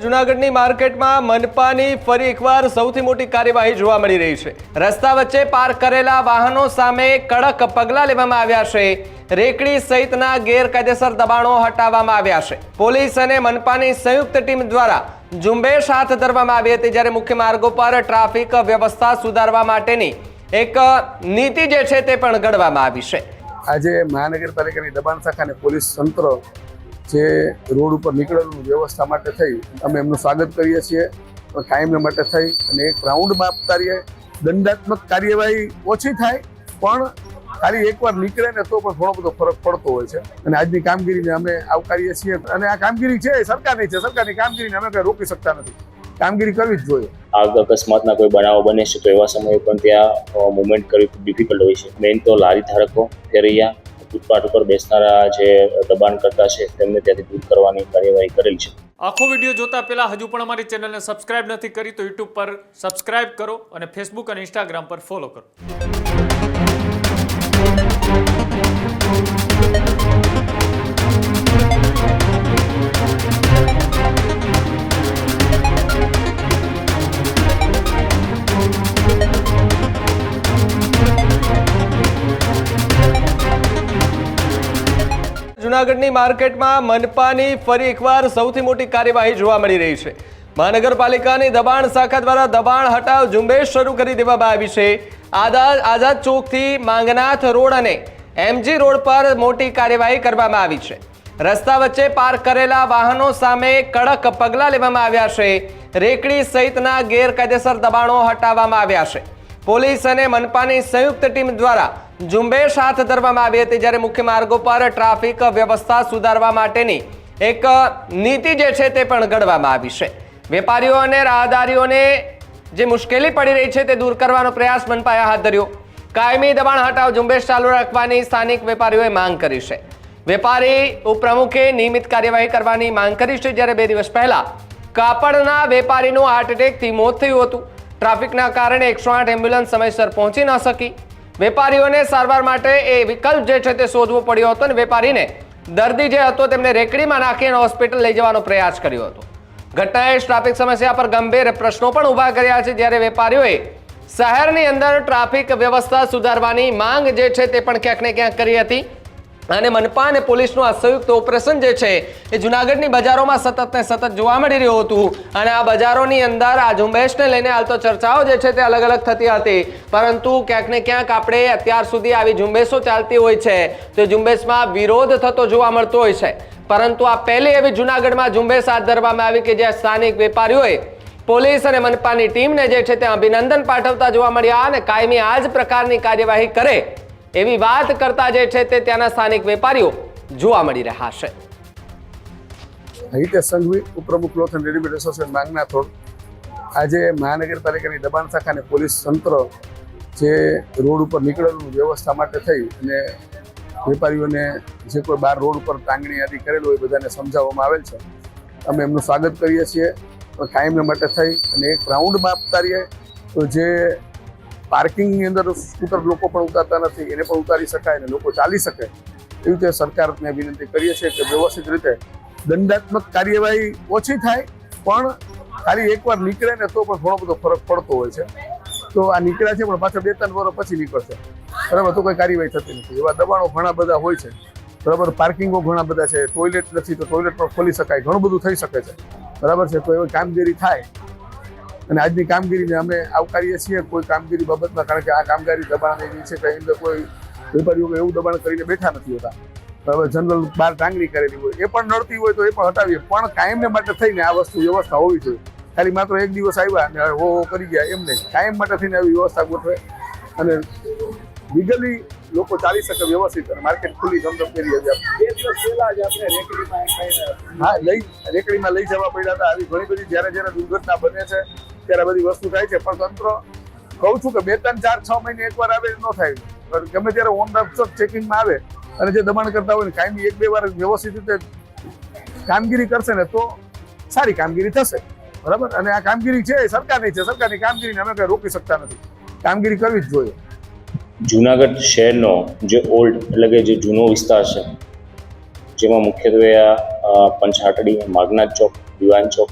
જૂનાગઢની માર્કેટમાં મનપાની ફરી એકવાર સૌથી મોટી કાર્યવાહી જોવા મળી રહી છે। રસ્તા વચ્ચે પાર્ક કરેલા વાહનો સામે કડક પગલાં લેવામાં આવ્યા છે। રેકડી સહિતના ગેરકાયદેસર દબાણો હટાવવામાં આવ્યા છે। પોલીસ અને મનપાની સંયુક્ત ટીમ દ્વારા ઝુંબેશ હાથ ધરવામાં આવી હતી, જ્યારે મુખ્ય માર્ગો પર ટ્રાફિક વ્યવસ્થા સુધારવા માટેની એક નીતિ જે છે તે પણ ઘડવામાં આવી છે। આજે મહાનગરપાલિકાની દબાણ શાખાને પોલીસ તંત્ર જે રોડ ઉપર નીકળેલું વ્યવસ્થા માટે થઈ અમે એમનું સ્વાગત કરીએ છીએ। કાયમને માટે થઈ અને એક રાઉન્ડમાં આપતા રહીએ, દંડાત્મક કાર્યવાહી ઓછી થાય પણ ખાલી એકવાર નીકળે ને તો પણ ઘણો બધો ફરક પડતો હોય છે અને આજની કામગીરીને અમે આવકારીએ છીએ। અને આ કામગીરી છે સરકારની છે, સરકારની કામગીરીને અમે કંઈ રોકી શકતા નથી, કામગીરી કરવી જ જોઈએ। અકસ્માતના કોઈ બનાવો બને છે તો એવા સમયે પણ ત્યાં મુવમેન્ટ કરવી ખૂબ ડિફિકલ્ટ હોય છે। મેઇન તો લારી ધારકો, ફેરૈયા, ફૂટપાથ ઉપર બેસનારા જે દબાણ કરતા છે તેમને ત્યાંથી દૂર કરવાની કાર્યવાહી કરેલ છે। આખો વિડીયો જોતા પહેલા હજુ પણ અમારી ચેનલને સબસ્ક્રાઇબ નથી કરી તો યુટ્યુબ પર સબસ્ક્રાઇબ કરો અને ફેસબુક અને ઇન્સ્ટાગ્રામ પર ફોલો કરો। જૂનાગઢની માર્કેટમાં મનપાની ફરી એકવાર સૌથી મોટી કાર્યવાહી જોવા મળી રહી છે। મહાનગરપાલિકાની દબાણ શાખા દ્વારા દબાણ હટાવ ઝુંબેશ શરૂ કરી દેવામાં આવી છે। આઝાદ ચોકથી માંગનાથ રોડ અને એમજી રોડ પર મોટી કાર્યવાહી કરવામાં આવી છે। રસ્તા વચ્ચે પાર્ક કરેલા વાહનો સામે કડક પગલાં લેવામાં આવ્યા છે। રેકડી સહિતના ગેરકાયદેસર દબાણો હટાવવામાં આવ્યા છે। પોલીસ અને મનપાની સંયુક્ત ટીમ દ્વારા ઝુંબેશ હાથ ધરવામાં આવી હતી, જ્યારે મુખ્ય માર્ગો પર ટ્રાફિક વ્યવસ્થા સુધારવા માટેની એક નીતિ જે છે તે પણ ઘડવામાં આવી છે। વેપારીઓ અને રાહદારીઓને જે મુશ્કેલી પડી રહી છે તે દૂર કરવાનો પ્રયાસ મનપાએ હાથ ધર્યો। કાયમી દબાણ હટાવ ઝુંબેશ ચાલુ રાખવાની સ્થાનિક વેપારીઓએ માંગ કરી છે। વેપારી ઉપપ્રમુખે નિયમિત કાર્યવાહી કરવાની માંગ કરી છે, જ્યારે 2 દિવસ પહેલા કાપડના વેપારીનું હાર્ટ એટેકથી મોત થયું હતું। ટ્રાફિકના કારણે 108 એમ્બ્યુલન્સ સમયસર પહોંચી ન શકી। વેપારીઓને સારવાર માટે એ વિકલ્પ જે છે તે શોધવો પડ્યો હતો અને વેપારીને દર્દી જે હતો તેમને રેકડીમાં નાખીને હોસ્પિટલ લઈ જવાનો પ્રયાસ કર્યો હતો। ઘટનાએ ટ્રાફિક સમસ્યા પર ગંભીર પ્રશ્નો પણ ઊભા કર્યા છે, જ્યારે વેપારીઓએ શહેરની અંદર ટ્રાફિક વ્યવસ્થા સુધારવાની માંગ જે છે તે પણ ક્યાંક ને ક્યાંક કરી હતી અને મનપા અને પોલીસનું આ સંયુક્ત ઓપરેશન જે છે એ જૂનાગઢની બજારોમાં સતત ને સતત જોવા મળી રહ્યું હતું અને આ બજારોની અંદર આ ઝુંબેશને લઈને હાલ તો ચર્ચાઓ જે છે તે અલગ અલગ થતી હતી, પરંતુ ક્યાંક ને ક્યાંક આપણે અત્યાર સુધી આવી ઝુંબેશો ચાલતી હોય છે તો ઝુંબેશમાં વિરોધ થતો જોવા મળતો હોય છે, પરંતુ આ પહેલી એવી જૂનાગઢમાં ઝુંબેશ હાથ ધરવામાં આવી કે જ્યાં સ્થાનિક વેપારીઓએ પોલીસ અને મનપાની ટીમને જે છે તે અભિનંદન પાઠવતા જોવા મળ્યા અને કાયમી આ જ પ્રકારની કાર્યવાહી કરે એવી વાત કરતા જે છે તે ત્યાંના સ્થાનિક વેપારીઓ જોવા મળી રહ્યા છે। હિતેશ સંઘવી, ઉપપ્રમુખ cloth and readymade association Mangnath road. આજે મહાનગરપાલિકાની દબાણ શાખાને પોલીસ તંત્ર જે રોડ ઉપર નીકળેલું વ્યવસ્થા માટે થઈ અને વેપારીઓને જે કોઈ બહાર રોડ ઉપર ટાંગણી આદિ કરેલું હોય બધાને સમજાવવામાં આવેલ છે। અમે એમનું સ્વાગત કરીએ છીએ। કાયમને માટે થઈ અને એક રાઉન્ડમાં આપતા રહીએ તો જે પાર્કિંગની અંદર સ્કૂટર લોકો પણ ઉતારતા નથી એને પણ ઉતારી શકાય અને લોકો ચાલી શકે એવી રીતે સરકારને વિનંતી કરીએ છીએ કે વ્યવસ્થિત રીતે દંડાત્મક કાર્યવાહી ઓછી થાય પણ ખાલી એકવાર નીકળે ને તો પણ ઘણો બધો ફરક પડતો હોય છે। તો આ નીકળ્યા છે પણ પાછા 2-3 વર્ષ પછી નીકળશે, બરાબર, તો કોઈ કાર્યવાહી થતી નથી। એવા દબાણો ઘણા બધા હોય છે, બરાબર, પાર્કિંગો ઘણા બધા છે, ટોયલેટ નથી તો ટોયલેટ પણ ખોલી શકાય, ઘણું બધું થઈ શકે છે, બરાબર છે। તો એવી કામગીરી થાય અને આજની કામગીરીને અમે આવકારીએ છીએ કોઈ કામગીરી બાબતમાં, કારણ કે આ કામગીરી દબાણ એવી છે કે અંદર કોઈ વેપારીઓ એવું દબાણ કરીને બેઠા નથી હોતા, બરાબર, જનરલ બહાર ટાંગણી કરેલી હોય એ પણ નડતી હોય તો એ પણ હટાવીએ, પણ કાયમને માટે થઈને આ વસ્તુ વ્યવસ્થા હોવી જોઈએ। ખાલી માત્ર એક દિવસ આવ્યા અને હો કરી ગયા એમ નહીં, કાયમ માટે થઈને આવી વ્યવસ્થા ગોઠવે અને લીગલી લોકો ચાલી શકે વ્યવસ્થિત અને માર્કેટ ખુલ્લી ધમધમ કરી હતી। 2 દિવસ પહેલા જ આપણે રેકડીમાં લઈ જવા પડ્યા હતા। આવી ઘણી બધી જ્યારે દુર્ઘટના બને છે ત્યારે બધી વસ્તુ થાય છે, પણ તંત્ર કહું છું કે 2, 3, 4, 6 મહિને એકવાર આવે ન થાય, ગમે ત્યારે ઓન ધ સ્પોટ ચેકિંગમાં આવે અને જે દબાણ કરતા હોય ને કાયમી 1-2 વાર વ્યવસ્થિત રીતે કામગીરી કરશે ને તો સારી કામગીરી થશે, બરાબર। અને આ કામગીરી છે સરકારની છે, સરકારની કામગીરીને અમે કંઈ રોકી શકતા નથી, કામગીરી કરવી જ જોઈએ। જૂનાગઢ શહેરનો જે ઓલ્ડ એટલે કે જે જૂનો વિસ્તાર છે જેમાં મુખ્યત્વે પંચહાટડી, માગનાથ ચોક, દિવાન ચોક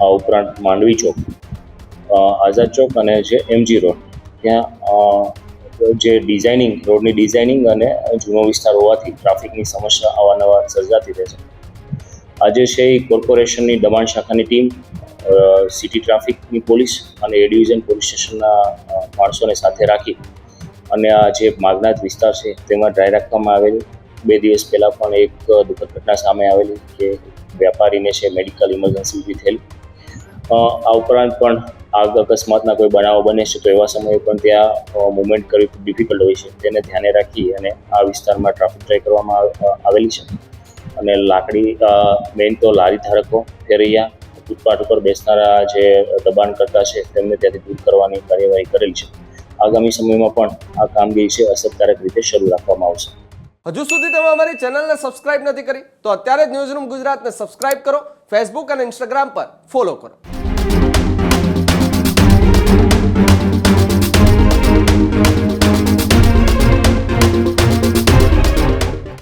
આ ઉપરાંત માંડવી ચોક, આઝાદ ચોક અને જે MG રોડ, ત્યાં જે રોડની ડિઝાઇનિંગ અને જૂનો વિસ્તાર હોવાથી ટ્રાફિકની સમસ્યા અવારનવાર સર્જાતી રહે છે. આજે છે એ કોર્પોરેશનની દબાણ શાખાની ટીમ, સિટી ટ્રાફિકની પોલીસ અને એ ડિવિઝન પોલીસ સ્ટેશનના માણસોને સાથે રાખી અને આ જે માગનાથ વિસ્તાર છે તેમાં ડ્રાય રાખવામાં આવેલી. 2 દિવસ પહેલાં પણ એક દુઃખદ ઘટના સામે આવેલી કે વેપારીને છે મેડિકલ ઇમરજન્સી ઊભી થયેલી. આ ઉપરાંત પણ આગ અકસ્માતના કોઈ બનાવો બને છે તો એવા સમયે પણ ત્યાં મુવમેન્ટ કરવી ખૂબ ડિફિકલ્ટ હોય છે. તેને ધ્યાને રાખી અને આ વિસ્તારમાં ટ્રાફિક ડ્રાઈવ કરવામાં આવેલી છે. અને લાકડી મેઇન તો લારી ધારકો, ફેરૈયા, ફૂટપાથ ઉપર બેસનારા જે દબાણ કરતા છે તેમને ત્યાંથી દૂર કરવાની કાર્યવાહી કરેલી છે. આગામી સમયમાં પણ આ કામગીરી છે અસરકારક રીતે શરૂ રાખવામાં આવશે. હજુ સુધી તમે અમારી ચેનલને સબસ્ક્રાઇબ નથી કરી તો અત્યારે જ ન્યૂઝરૂમ ગુજરાતને સબસ્ક્રાઇબ કરો, ફેસબુક અને ઇન્સ્ટાગ્રામ પર ફોલો કરો.